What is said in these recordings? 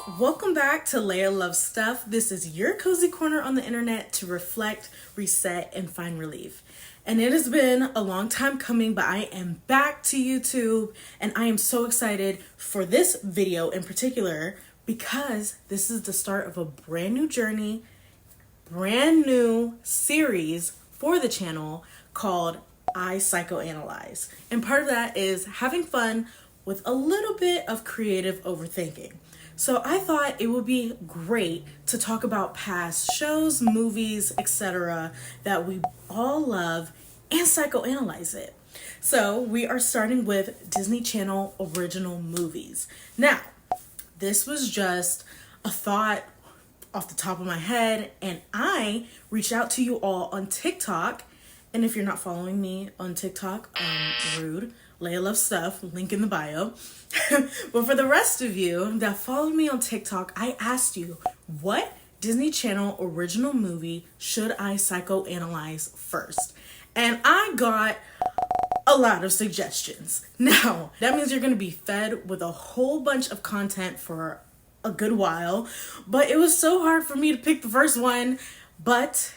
welcome back to Leia Loves Stuff. This is your cozy corner on the internet to reflect, reset, and find relief. And it has been a long time coming, but I am back to YouTube, and I am so excited for this video in particular because this is the start of a brand new journey, brand new series for the channel called I Psychoanalyze. And part of that is having fun with a little bit of creative overthinking. So I thought it would be great to talk about past shows, movies, etc. that we all love and psychoanalyze it. So we are starting with Disney Channel original movies. Now, this was just a thought off the top of my head, and I reached out to you all on TikTok. And if you're not following me on TikTok, rude. Leia Loves Stuff, link in the bio. But for the rest of you that followed me on TikTok, I asked you, what Disney Channel original movie should I psychoanalyze first? And I got a lot of suggestions. Now, that means you're going to be fed with a whole bunch of content for a good while. But it was so hard for me to pick the first one. But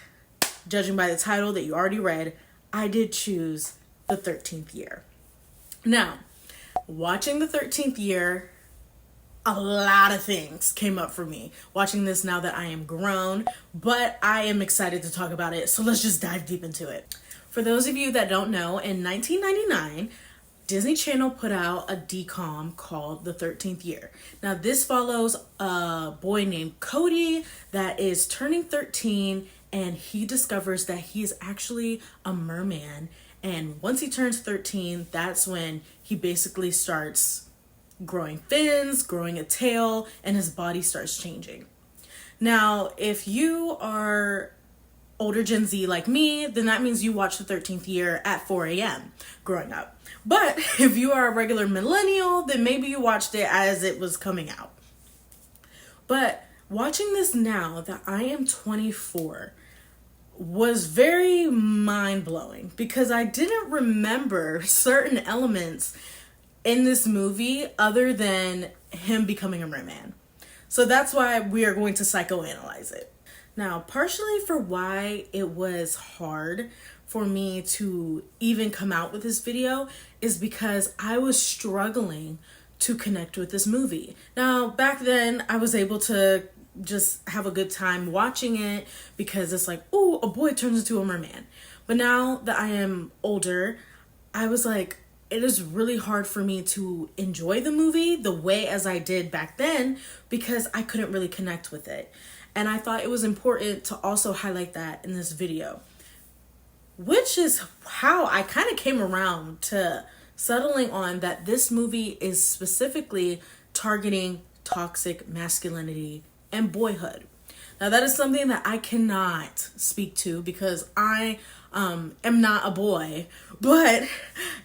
judging by the title that you already read, I did choose The 13th Year. Now, watching The 13th Year, a lot of things came up for me watching this now that I am grown, but I am excited to talk about it, so let's just dive deep into it. For those of you that don't know, in 1999, Disney Channel put out a DCOM called The 13th Year. Now, this follows a boy named Cody that is turning 13, and he discovers that he is actually a merman. And once he turns 13, that's when he basically starts growing fins, growing a tail, and his body starts changing. Now, if you are older Gen Z like me, then that means you watched The 13th Year at 4 a.m. growing up. But if you are a regular millennial, then maybe you watched it as it was coming out. But watching this now that I am 24, was very mind-blowing because I didn't remember certain elements in this movie other than him becoming a merman. So that's why we are going to psychoanalyze it. Now, partially for why it was hard for me to even come out with this video is because I was struggling to connect with this movie. Now, back then, I was able to just have a good time watching it because it's like, oh, a boy turns into a merman. But now that I am older, I was like, it is really hard for me to enjoy the movie the way as I did back then because I couldn't really connect with it. And I thought it was important to also highlight that in this video, which is how I kind of came around to settling on that this movie is specifically targeting toxic masculinity and boyhood. Now, that is something that I cannot speak to because I am not a boy, but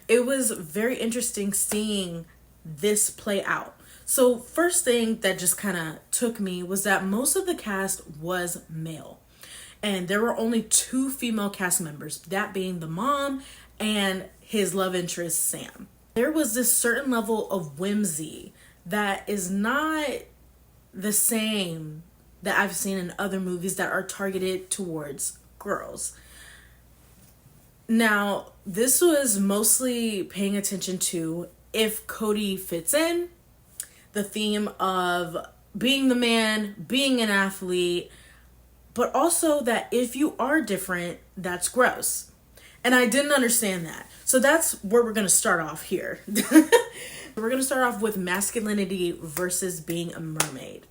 it was very interesting seeing this play out. So first thing that just kind of took me was that most of the cast was male, and there were only 2 female cast members, that being the mom and his love interest, Sam. There was this certain level of whimsy that is not the same that I've seen in other movies that are targeted towards girls. Now, this was mostly paying attention to if Cody fits in, the theme of being the man, being an athlete, but also that if you are different, that's gross. And I didn't understand that. So that's where we're going to start off here. We're going to start off with masculinity versus being a mermaid.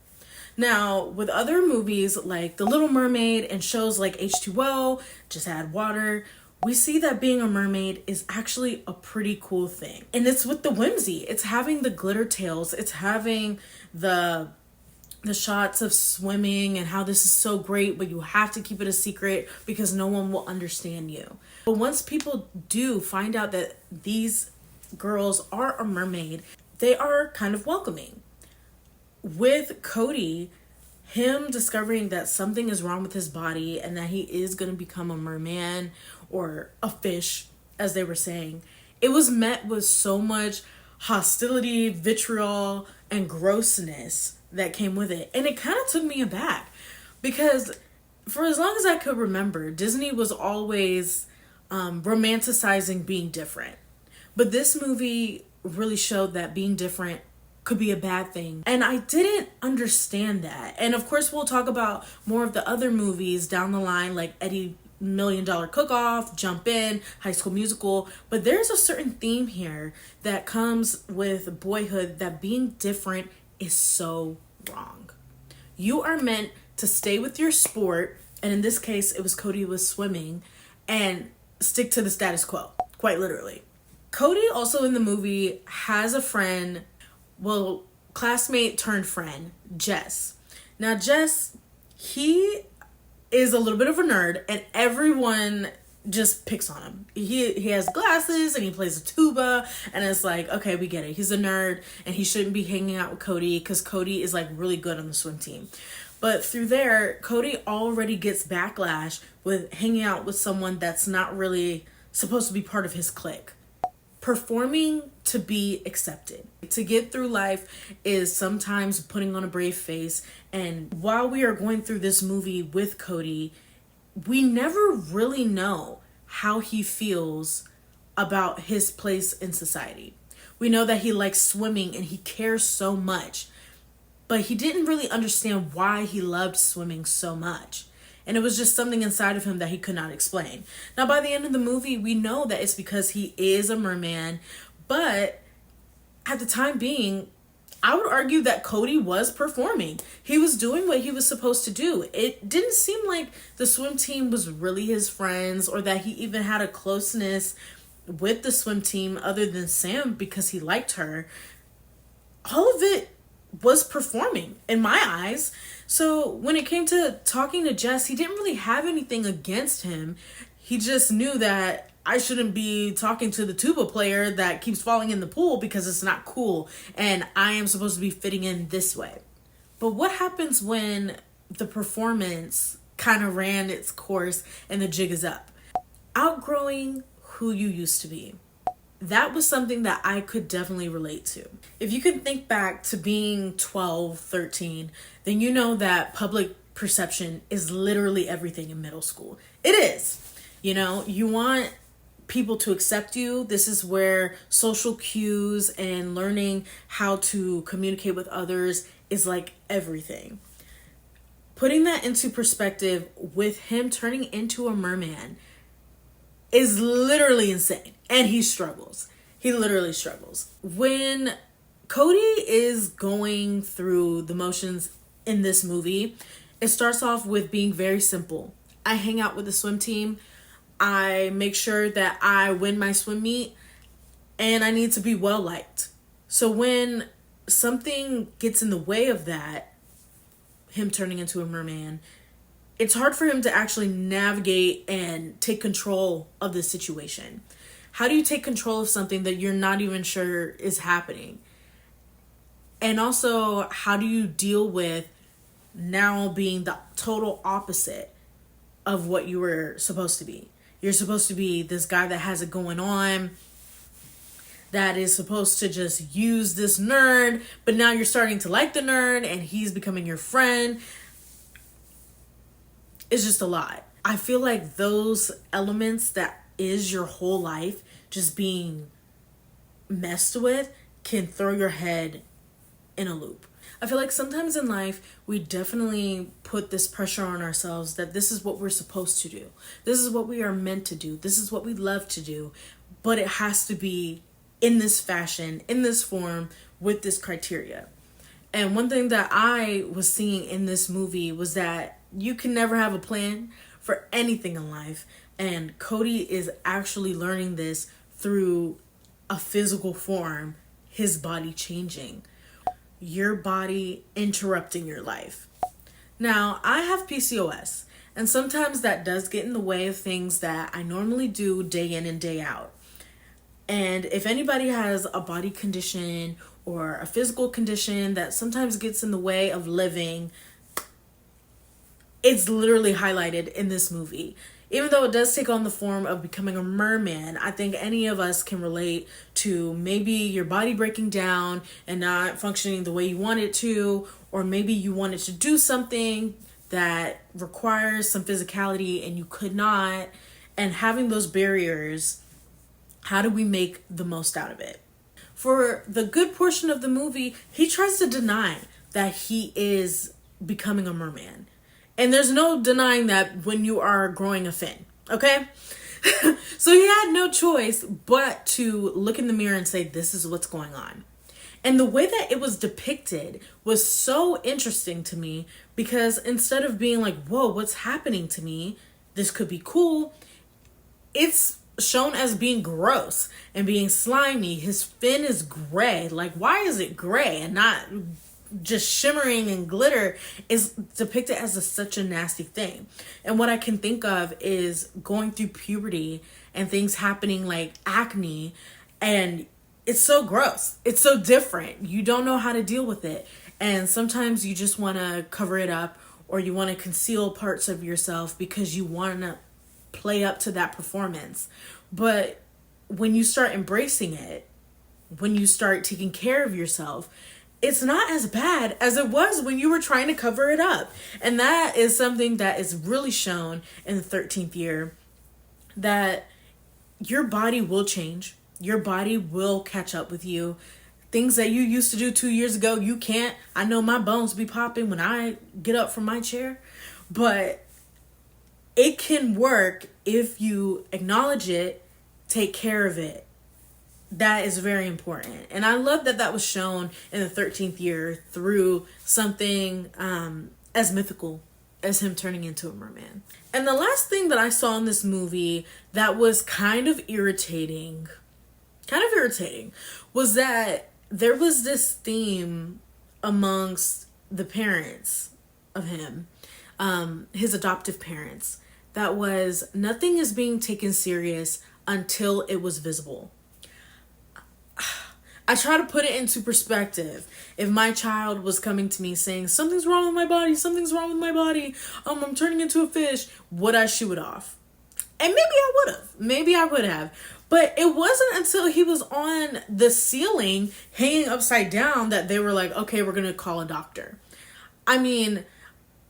Now, with other movies like The Little Mermaid and shows like H2O, Just Add Water, we see that being a mermaid is actually a pretty cool thing. And it's with the whimsy. It's having the glitter tails. It's having the shots of swimming and how this is so great, but you have to keep it a secret because no one will understand you. But once people do find out that these girls are a mermaid, they are kind of welcoming. With Cody, him discovering that something is wrong with his body and that he is going to become a merman or a fish, as they were saying, it was met with so much hostility, vitriol, and grossness that came with it. And it kind of took me aback because for as long as I could remember, Disney was always romanticizing being different. But this movie really showed that being different could be a bad thing. And I didn't understand that. And of course, we'll talk about more of the other movies down the line, like Eddie $1 Million Cook-Off, Jump In, High School Musical. But there's a certain theme here that comes with Boyhood, that being different is so wrong. You are meant to stay with your sport, and in this case, it was Cody was swimming, and stick to the status quo, quite literally. Cody also in the movie has a friend, well, classmate turned friend, Jess. Now, Jess, he is a little bit of a nerd, and everyone just picks on him. He has glasses, and he plays a tuba, and it's like, okay, we get it. He's a nerd, and he shouldn't be hanging out with Cody, because Cody is, like, really good on the swim team. But through there, Cody already gets backlash with hanging out with someone that's not really supposed to be part of his clique. Performing to be accepted. To get through life is sometimes putting on a brave face. And while we are going through this movie with Cody, we never really know how he feels about his place in society. We know that he likes swimming and he cares so much, but he didn't really understand why he loved swimming so much. And it was just something inside of him that he could not explain. Now, by the end of the movie, we know that it's because he is a merman. But at the time being, I would argue that Cody was performing. He was doing what he was supposed to do. It didn't seem like the swim team was really his friends, or that he even had a closeness with the swim team other than Sam because he liked her. All of it was performing in my eyes. So when it came to talking to Jess, he didn't really have anything against him. He just knew that I shouldn't be talking to the tuba player that keeps falling in the pool because it's not cool, and I am supposed to be fitting in this way. But what happens when the performance kind of ran its course and the jig is up? Outgrowing who you used to be. That was something that I could definitely relate to. If you can think back to being 12, 13, then you know that public perception is literally everything in middle school. It is. You know, you want people to accept you. This is where social cues and learning how to communicate with others is like everything. Putting that into perspective with him turning into a merman is literally insane. And he struggles. He literally struggles. When Cody is going through the motions in this movie, it starts off with being very simple. I hang out with the swim team. I make sure that I win my swim meet, and I need to be well liked. So when something gets in the way of that, him turning into a merman, it's hard for him to actually navigate and take control of the situation. How do you take control of something that you're not even sure is happening? And also, how do you deal with now being the total opposite of what you were supposed to be? You're supposed to be this guy that has it going on, that is supposed to just use this nerd, but now you're starting to like the nerd and he's becoming your friend. It's just a lot. I feel like those elements that is your whole life just being messed with can throw your head in a loop. I feel like sometimes in life, we definitely put this pressure on ourselves that this is what we're supposed to do. This is what we are meant to do. This is what we love to do. But it has to be in this fashion, in this form, with this criteria. And one thing that I was seeing in this movie was that you can never have a plan for anything in life. And Cody is actually learning this through a physical form, his body changing. Your body interrupting your life. Now, I have PCOS, and sometimes that does get in the way of things that I normally do day in and day out. And if anybody has a body condition or a physical condition that sometimes gets in the way of living, it's literally highlighted in this movie. even though it does take on the form of becoming a merman, I think any of us can relate to maybe your body breaking down and not functioning the way you want it to, or maybe you wanted to do something that requires some physicality and you could not, and having those barriers, how do we make the most out of it? For the good portion of the movie, he tries to deny that he is becoming a merman. And there's no denying that when you are growing a fin, okay? So he had no choice but to look in the mirror and say, this is what's going on. And the way that it was depicted was so interesting to me, because instead of being like, whoa, what's happening to me? This could be cool. It's shown as being gross and being slimy. His fin is gray. Like, why is it gray and not just shimmering and glitter? Is depicted as such a nasty thing. And what I can think of is going through puberty and things happening like acne, and it's so gross. It's so different. You don't know how to deal with it. And sometimes you just want to cover it up, or you want to conceal parts of yourself because you want to play up to that performance. But when you start embracing it, when you start taking care of yourself, it's not as bad as it was when you were trying to cover it up. And that is something that is really shown in the 13th year, that your body will change. Your body will catch up with you. Things that you used to do 2 years ago, you can't. I know my bones be popping when I get up from my chair, but it can work if you acknowledge it, take care of it. That is very important. And I love that that was shown in the 13th year through something as mythical as him turning into a merman. And the last thing that I saw in this movie that was kind of irritating, was that there was this theme amongst the parents of him, his adoptive parents, that was nothing is being taken serious until it was visible. I try to put it into perspective. If my child was coming to me saying, something's wrong with my body, I'm turning into a fish, would I shoo it off? And maybe I would have. But it wasn't until he was on the ceiling hanging upside down that they were like, okay, we're going to call a doctor. I mean,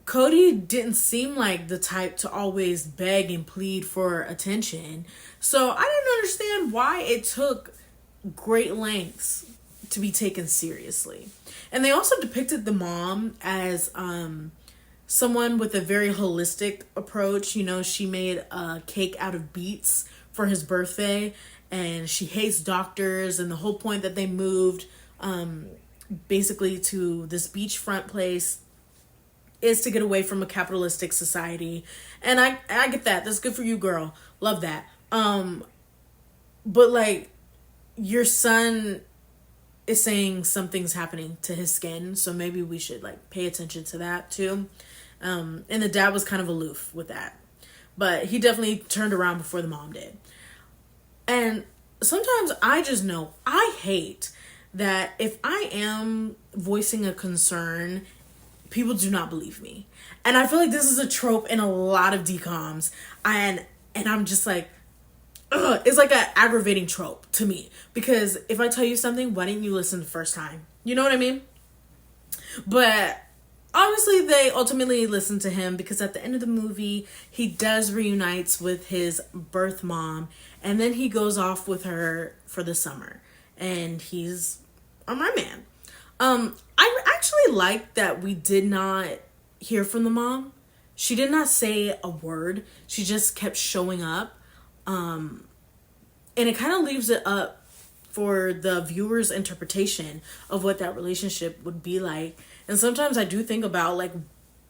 Cody didn't seem like the type to always beg and plead for attention. So I didn't understand why it took great lengths to be taken seriously. And they also depicted the mom as someone with a very holistic approach. You know, she made a cake out of beets for his birthday, and she hates doctors, and the whole point that they moved basically to this beachfront place is to get away from a capitalistic society. And I get that. That's good for you, girl. Love that. But like, your son is saying something's happening to his skin, so maybe we should like pay attention to that too. And the dad was kind of aloof with that, but he definitely turned around before the mom did. And sometimes I just know I hate that if I am voicing a concern, people do not believe me. And I feel like this is a trope in a lot of DCOMs, and I'm just like, ugh, it's like an aggravating trope to me, because if I tell you something, why didn't you listen the first time? You know what I mean? But obviously they ultimately listen to him, because at the end of the movie, he does reunites with his birth mom, and then he goes off with her for the summer, and he's a merman. I actually like that we did not hear from the mom. She did not say a word. She just kept showing up. And it kind of leaves it up for the viewer's interpretation of what that relationship would be like. And sometimes I do think about like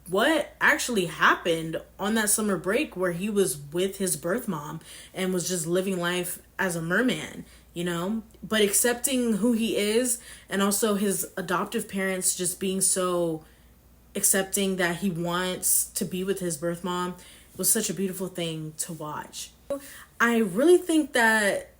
what actually happened on that summer break where he was with his birth mom and was just living life as a merman, you know, but accepting who he is, and also his adoptive parents just being so accepting that he wants to be with his birth mom was such a beautiful thing to watch. I really think that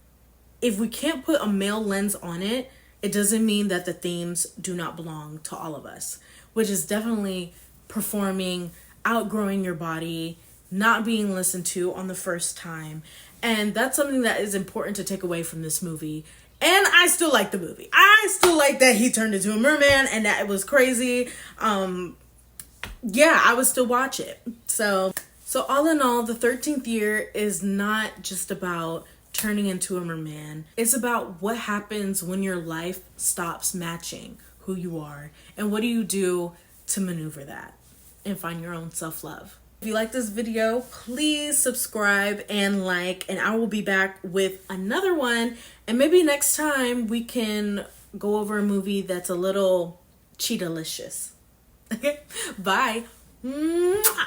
if we can't put a male lens on it, it doesn't mean that the themes do not belong to all of us, which is definitely performing, outgrowing your body, not being listened to on the first time. And that's something that is important to take away from this movie. And I still like the movie. I still like that he turned into a merman and that it was crazy. Yeah, I would still watch it. So all in all, the 13th year is not just about turning into a merman. It's about what happens when your life stops matching who you are. And what do you do to maneuver that and find your own self-love. If you like this video, please subscribe and like, and I will be back with another one. And maybe next time we can go over a movie that's a little cheetah-licious. Okay, bye. Mwah.